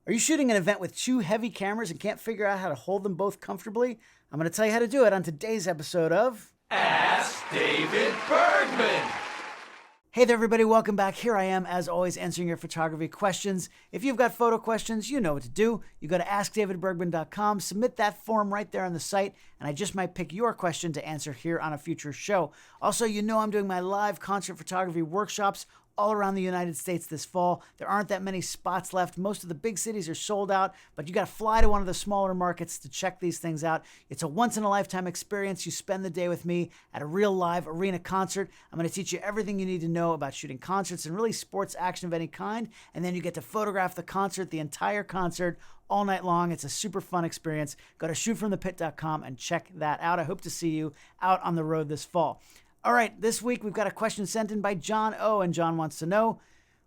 Are you shooting an event with two heavy cameras and can't figure out how to hold them both comfortably? I'm going to tell you how to do it on today's episode of Ask David Bergman. Hey there, everybody. Welcome back. Here I am, as always, answering your photography questions. If you've got photo questions, you know what to do. You go to askdavidbergman.com, submit that form right there on the site, and I just might pick your question to answer here on a future show. Also, you know I'm doing my live concert photography workshops all around the United States this fall. There aren't that many spots left. Most of the big cities are sold out, but you got to fly to one of the smaller markets to check these things out. It's a once-in-a-lifetime experience. You spend the day with me at a real live arena concert. I'm going to teach you everything you need to know about shooting concerts and really sports action of any kind, and then you get to photograph the concert, the entire concert, all night long. It's a super fun experience. Go to shootfromthepit.com and check that out. I hope to see you out on the road this fall. All right, this week we've got a question sent in by Jon O, and Jon wants to know,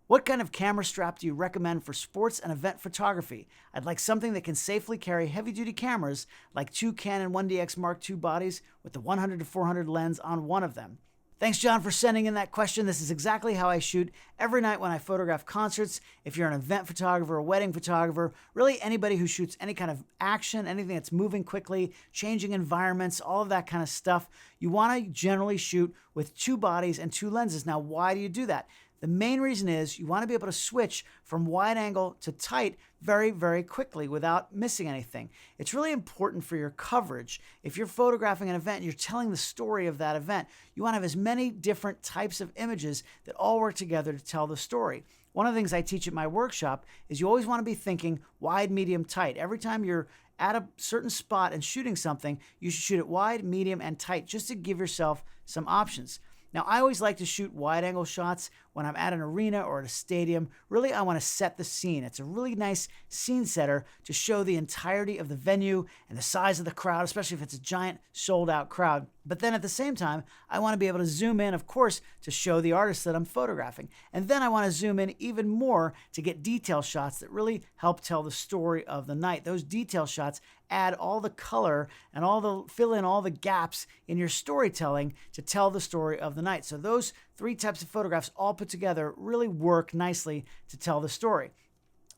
what kind of camera strap do you recommend for sports and event photography? I'd like something that can safely carry heavy-duty cameras, like two Canon 1DX Mark II bodies with the 100 to 400 lens on one of them. Thanks, Jon, for sending in that question. This is exactly how I shoot every night when I photograph concerts. If you're an event photographer, a wedding photographer, really anybody who shoots any kind of action, anything that's moving quickly, changing environments, all of that kind of stuff, you want to generally shoot with two bodies and two lenses. Now, why do you do that? The main reason is you want to be able to switch from wide angle to tight very, very quickly without missing anything. It's really important for your coverage. If you're photographing an event and you're telling the story of that event, you want to have as many different types of images that all work together to tell the story. One of the things I teach at my workshop is you always want to be thinking wide, medium, tight. Every time you're at a certain spot and shooting something, you should shoot it wide, medium, and tight just to give yourself some options. Now, I always like to shoot wide-angle shots when I'm at an arena or at a stadium. Really, I want to set the scene. It's a really nice scene setter to show the entirety of the venue and the size of the crowd, especially if it's a giant sold-out crowd. But then at the same time, I want to be able to zoom in, of course, to show the artist that I'm photographing. And then I want to zoom in even more to get detail shots that really help tell the story of the night. Those detail shots add all the color and fill in all the gaps in your storytelling to tell the story of the night. So those three types of photographs all put together really work nicely to tell the story.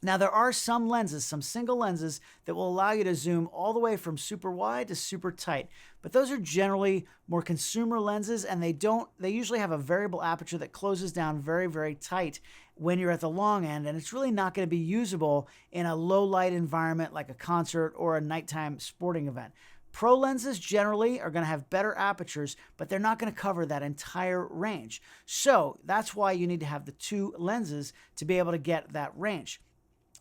Now, there are some lenses, some single lenses, that will allow you to zoom all the way from super wide to super tight. But those are generally more consumer lenses, and they usually have a variable aperture that closes down very, very tight when you're at the long end, and it's really not going to be usable in a low light environment like a concert or a nighttime sporting event. Pro lenses generally are going to have better apertures, but they're not going to cover that entire range. So that's why you need to have the two lenses to be able to get that range.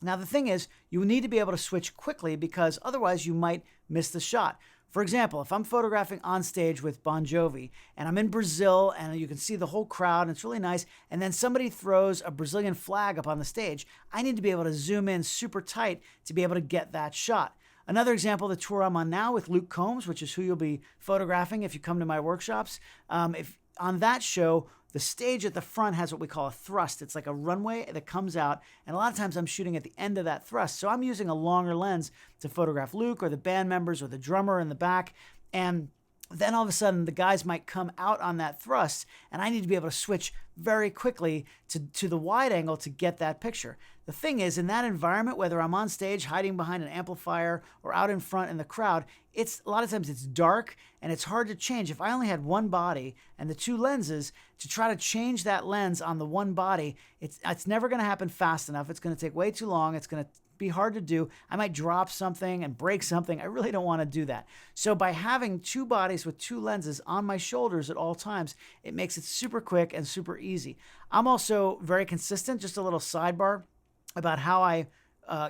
Now, the thing is, you need to be able to switch quickly because otherwise you might miss the shot. For example, if I'm photographing on stage with Bon Jovi and I'm in Brazil and you can see the whole crowd and it's really nice, and then somebody throws a Brazilian flag up on the stage, I need to be able to zoom in super tight to be able to get that shot. Another example, the tour I'm on now with Luke Combs, which is who you'll be photographing if you come to my workshops. If on that show, the stage at the front has what we call a thrust. It's like a runway that comes out, and a lot of times I'm shooting at the end of that thrust. So I'm using a longer lens to photograph Luke or the band members or the drummer in the back, and then all of a sudden the guys might come out on that thrust, and I need to be able to switch very quickly to the wide angle to get that picture. The thing is, in that environment, whether I'm on stage hiding behind an amplifier or out in front in the crowd, a lot of times it's dark and it's hard to change. If I only had one body and the two lenses, to try to change that lens on the one body, it's never going to happen fast enough. It's going to take way too long. It's going to be hard to do. I might drop something and break something. I really don't want to do that. So by having two bodies with two lenses on my shoulders at all times, it makes it super quick and super easy. I'm also very consistent. Just a little sidebar about how I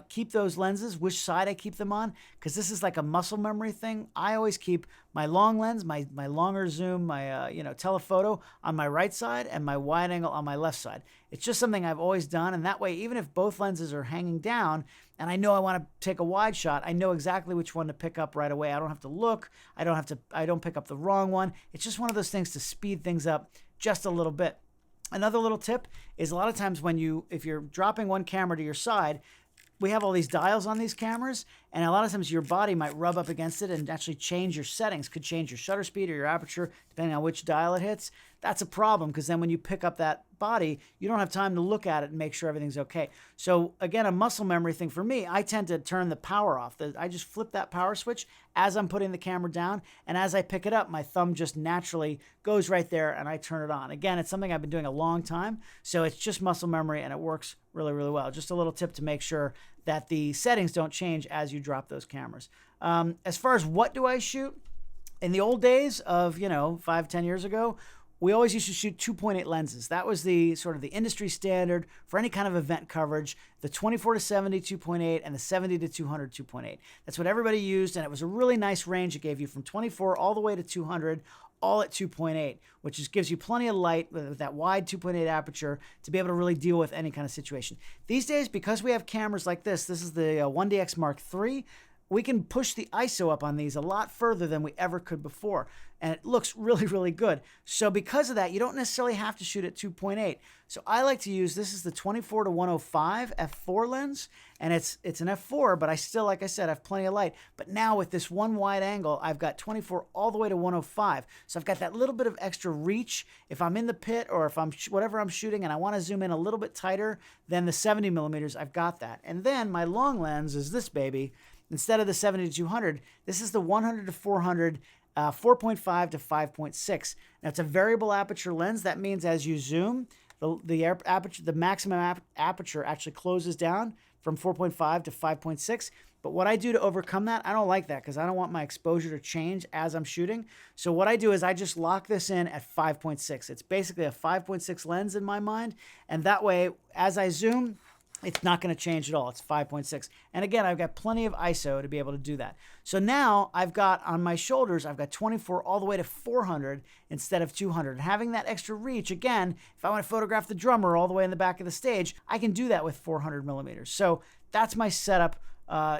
keep those lenses, which side I keep them on, because this is like a muscle memory thing. I always keep my long lens, my longer zoom, my telephoto on my right side and my wide angle on my left side. It's just something I've always done, and that way, even if both lenses are hanging down and I know I want to take a wide shot, I know exactly which one to pick up right away. I don't have to look. I don't pick up the wrong one. It's just one of those things to speed things up just a little bit. Another little tip is a lot of times if you're dropping one camera to your side, we have all these dials on these cameras, and a lot of times your body might rub up against it and actually change your settings, could change your shutter speed or your aperture, depending on which dial it hits. that's a problem because then when you pick up that body, you don't have time to look at it and make sure everything's okay. So again, a muscle memory thing for me, I tend to turn the power off. I just flip that power switch as I'm putting the camera down, and as I pick it up, my thumb just naturally goes right there and I turn it on. Again, it's something I've been doing a long time, so it's just muscle memory and it works really, really well. Just a little tip to make sure that the settings don't change as you drop those cameras. As far as what do I shoot? In the old days of, 5-10 years ago, we always used to shoot 2.8 lenses. That was the sort of the industry standard for any kind of event coverage. The 24 to 70 2.8 and the 70 to 200 2.8. That's what everybody used, and it was a really nice range. It gave you from 24 all the way to 200, all at 2.8, which just gives you plenty of light with that wide 2.8 aperture to be able to really deal with any kind of situation. These days, because we have cameras like this is the 1DX Mark III, we can push the ISO up on these a lot further than we ever could before. And it looks really, really good. So because of that, you don't necessarily have to shoot at 2.8. So I like to use, this is the 24 to 105 f4 lens. And it's an f4, but I still, like I said, have plenty of light. But now with this one wide angle, I've got 24 all the way to 105. So I've got that little bit of extra reach. If I'm in the pit or if I'm whatever I'm shooting and I want to zoom in a little bit tighter than the 70 millimeters, I've got that. And then my long lens is this baby. Instead of the 70 to 200, this is the 100 to 400, 4.5 to 5.6. Now it's a variable aperture lens. That means as you zoom, the maximum aperture actually closes down from 4.5 to 5.6. But what I do to overcome that, I don't like that because I don't want my exposure to change as I'm shooting. So what I do is I just lock this in at 5.6. It's basically a 5.6 lens in my mind. And that way, as I zoom, it's not going to change at all. It's 5.6. And again, I've got plenty of ISO to be able to do that. So now I've got on my shoulders, I've got 24 all the way to 400 instead of 200. Having that extra reach, again, if I want to photograph the drummer all the way in the back of the stage, I can do that with 400 millimeters. So that's my setup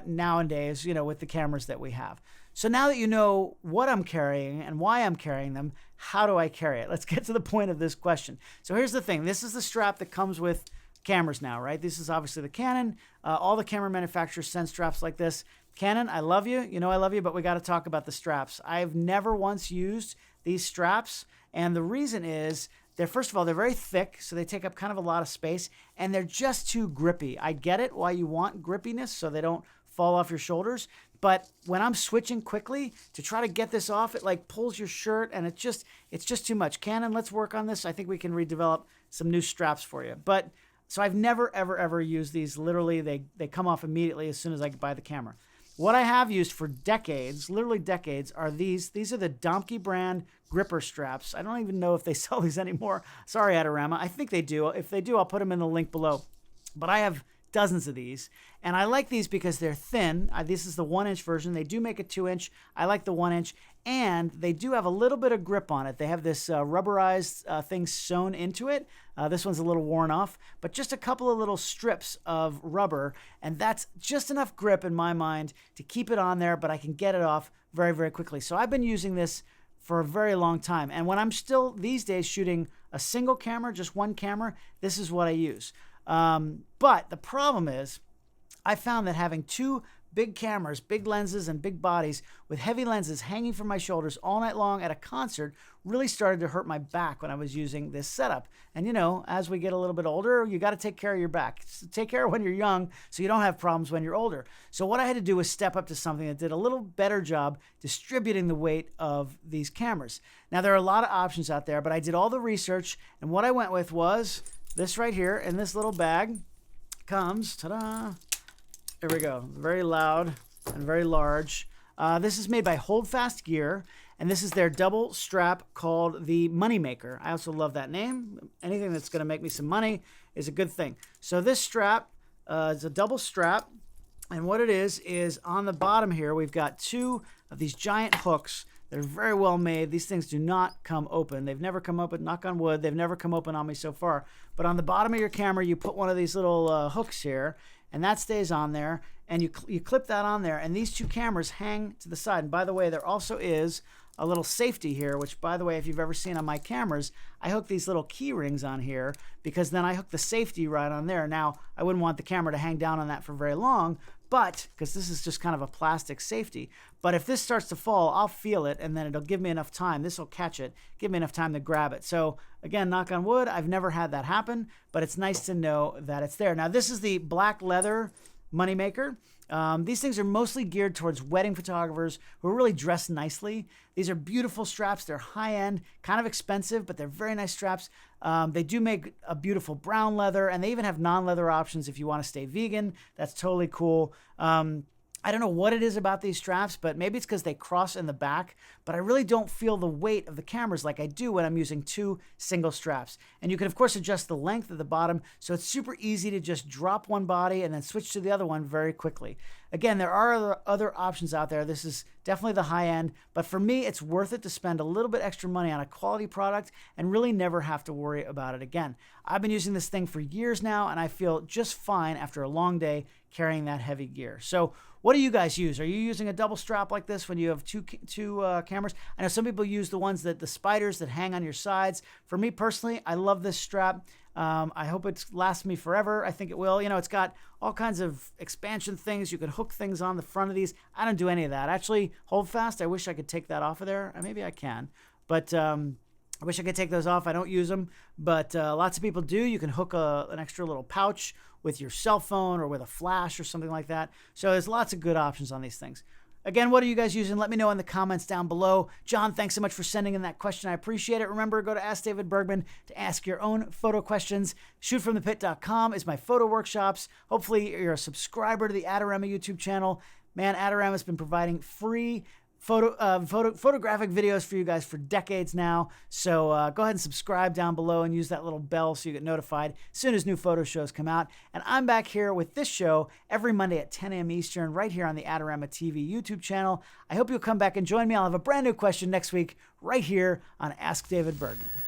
nowadays, with the cameras that we have. So now that you know what I'm carrying and why I'm carrying them, how do I carry it? Let's get to the point of this question. So here's the thing. This is the strap that comes with cameras now, right? This is obviously the Canon. All the camera manufacturers send straps like this. Canon, I love you. I love you, but we got to talk about the straps. I've never once used these straps, and the reason is first of all, they're very thick, so they take up kind of a lot of space, and they're just too grippy. I get it why you want grippiness so they don't fall off your shoulders, but when I'm switching quickly to try to get this off, it like pulls your shirt, and it's just too much. Canon, let's work on this. I think we can redevelop some new straps for you. So I've never, ever, ever used these. Literally, they come off immediately as soon as I buy the camera. What I have used for decades, literally decades, are these. These are the Domke brand gripper straps. I don't even know if they sell these anymore. Sorry, Adorama. I think they do. If they do, I'll put them in the link below. But I have dozens of these. And I like these because they're thin. This is the 1-inch version. They do make a 2-inch. I like the 1-inch. And they do have a little bit of grip on it. They have this rubberized thing sewn into it. This one's a little worn off, but just a couple of little strips of rubber, and that's just enough grip in my mind to keep it on there, but I can get it off very, very quickly. So I've been using this for a very long time. And when I'm still these days shooting a single camera, just one camera, this is what I use. But the problem is I found that having two big cameras, big lenses, and big bodies with heavy lenses hanging from my shoulders all night long at a concert really started to hurt my back when I was using this setup. And as we get a little bit older, you got to take care of your back. Take care when you're young so you don't have problems when you're older. So what I had to do was step up to something that did a little better job distributing the weight of these cameras. Now, there are a lot of options out there, but I did all the research, and what I went with was this right here in this little bag. Comes, ta-da! There we go. Very loud and very large. This is made by Holdfast Gear, and this is their double strap called the Moneymaker. I also love that name. Anything that's going to make me some money is a good thing. So this strap is a double strap, and what it is on the bottom here, we've got two of these giant hooks. They're very well made. These things do not come open. They've never come open, knock on wood, they've never come open on me so far. But on the bottom of your camera, you put one of these little hooks here, and that stays on there, and you clip that on there, and these two cameras hang to the side. And by the way, there also is a little safety here, which, by the way, if you've ever seen on my cameras, I hook these little key rings on here because then I hook the safety right on there. Now, I wouldn't want the camera to hang down on that for very long, but because this is just kind of a plastic safety. But if this starts to fall, I'll feel it, and then it'll give me enough time. This will catch it, give me enough time to grab it. So again, knock on wood, I've never had that happen, but it's nice to know that it's there. Now, this is the black leather moneymaker. These things are mostly geared towards wedding photographers who are really dressed nicely. These are beautiful straps. They're high-end, kind of expensive, but they're very nice straps. They do make a beautiful brown leather, and they even have non-leather options if you want to stay vegan. That's totally cool. I don't know what it is about these straps, but maybe it's because they cross in the back, but I really don't feel the weight of the cameras like I do when I'm using two single straps. And you can, of course, adjust the length at the bottom, so it's super easy to just drop one body and then switch to the other one very quickly. Again, there are other options out there. This is definitely the high end, but for me, it's worth it to spend a little bit extra money on a quality product and really never have to worry about it again. I've been using this thing for years now, and I feel just fine after a long day carrying that heavy gear. So what do you guys use? Are you using a double strap like this when you have two cameras? I know some people use the ones the spiders that hang on your sides. For me personally, I love this strap. I hope it lasts me forever. I think it will. You know, it's got all kinds of expansion things. You can hook things on the front of these. I don't do any of that. Actually, Holdfast, I wish I could take that off of there. Maybe I can. But I wish I could take those off. I don't use them. But lots of people do. You can hook an extra little pouch with your cell phone or with a flash or something like that. So there's lots of good options on these things. Again, what are you guys using? Let me know in the comments down below. John, thanks so much for sending in that question. I appreciate it. Remember, go to Ask David Bergman to ask your own photo questions. Shootfromthepit.com is my photo workshops. Hopefully, you're a subscriber to the Adorama YouTube channel. Man, Adorama has been providing free photographic videos for you guys for decades now. So go ahead and subscribe down below and use that little bell so you get notified as soon as new photo shows come out. And I'm back here with this show every Monday at 10 a.m. Eastern right here on the Adorama TV YouTube channel. I hope you'll come back and join me. I'll have a brand new question next week right here on Ask David Bergman.